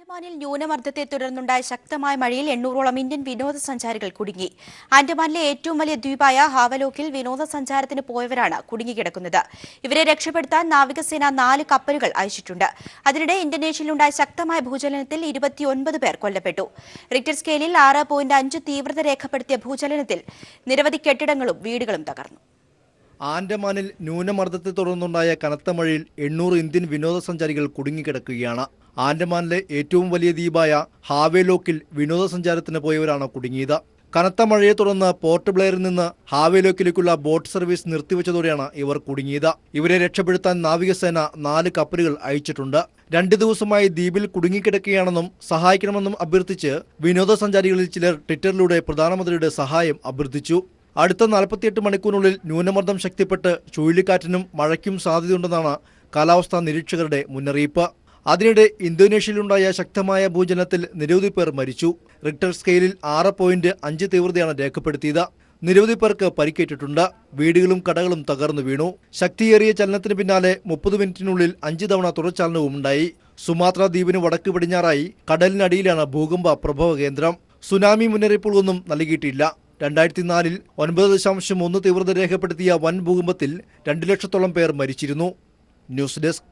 ആൻഡമാനിൽ ന്യൂനമർദ്ദത്തെ തുടർന്നുണ്ടായ ശക്തമായ മഴയിൽ 800ഓളം ഇന്ത്യൻ വിനോദസഞ്ചാരികൾ കുടുങ്ങി. ആൻഡമാനിലെ ഏറ്റവും വലിയ ദ്വീപായ ഹാവലോക്കിൽ വിനോദസഞ്ചാരത്തിന് പോയവരാണ് കുടുങ്ങിക്കിടക്കുന്നത്. ഇവരെ രക്ഷപ്പെടുത്താൻ നാവികസേന 4 കപ്പലുകൾ അയച്ചിട്ടുണ്ട്. അതിനിടെ ഇന്തോനേഷ്യയിലുണ്ടായ ശക്തമായ ഭൂചലനത്തിൽ 29 പേർ കൊല്ലപ്പെട്ടു. റിക്ടർ സ്കെയിലിൽ 6.5 തീവ്രത രേഖപ്പെടുത്തിയ ഭൂചലനത്തിൽ നിരവധി കെട്ടിടങ്ങളും വീടുകളും തകർന്നു. ആൻഡമാനിൽ ന്യൂനമർദ്ദത്തെ തുടർന്നുണ്ടായ കനത്ത മഴയിൽ 800 ഇന്ത്യൻ വിനോദസഞ്ചാരികൾ കുടുങ്ങിക്കിടക്കുകയാണ്. ആൻഡമാനിലെ ഏറ്റവും വലിയ ദ്വീപായ ഹാവേലോക്കിൽ വിനോദസഞ്ചാരത്തിന് പോയവരാണ് കുടുങ്ങിയത്. കനത്ത മഴയെ തുടർന്ന് പോർട്ട് ബ്ലെയറിൽ നിന്ന് ഹാവേലോക്കിലേക്കുള്ള ബോട്ട് സർവീസ് നിർത്തിവെച്ചതോടെയാണ് ഇവർ കുടുങ്ങിയത്. ഇവരെ രക്ഷപ്പെടുത്താൻ നാവികസേന 4 കപ്പലുകൾ അയച്ചിട്ടുണ്ട്. 2 ദിവസമായി ദ്വീപിൽ കുടുങ്ങിക്കിടക്കുകയാണെന്നും സഹായിക്കണമെന്നും അഭ്യർത്ഥിച്ച് വിനോദസഞ്ചാരികളിൽ ചിലർ ട്വിറ്ററിലൂടെ പ്രധാനമന്ത്രിയുടെ സഹായം അഭ്യർത്ഥിച്ചു. അടുത്ത 48 മണിക്കൂറിനുള്ളിൽ ന്യൂനമർദ്ദം ശക്തിപ്പെട്ട് ചുഴലിക്കാറ്റിനും മഴയ്ക്കും സാധ്യതയുണ്ടെന്നാണ് കാലാവസ്ഥാ നിരീക്ഷകരുടെ മുന്നറിയിപ്പ്. അതിനിടെ ഇന്തോനേഷ്യയിലുണ്ടായ ശക്തമായ ഭൂചലനത്തിൽ നിരവധി പേർ മരിച്ചു. റിക്ടർ സ്കെയിലിൽ 6.5 തീവ്രതയാണ് രേഖപ്പെടുത്തിയത്. നിരവധി പേർക്ക് പരിക്കേറ്റിട്ടുണ്ട്. വീടുകളും കടകളും തകർന്നു വീണു. ശക്തിയേറിയ ചലനത്തിന് പിന്നാലെ 30 മിനിറ്റിനുള്ളിൽ 5 തവണ തുടർചലനവും ഉണ്ടായി. സുമാത്ര ദ്വീപിന് വടക്ക് പടിഞ്ഞാറായി കടലിനടിയിലാണ് ഭൂകമ്പ പ്രഭവ കേന്ദ്രം. സുനാമി മുന്നറിയിപ്പുകളൊന്നും നൽകിയിട്ടില്ല. 2004-ൽ 9.1 തീവ്രത രേഖപ്പെടുത്തിയ വൻ ഭൂകമ്പത്തിൽ 2 ലക്ഷത്തോളം പേർ മരിച്ചിരുന്നു. News desk.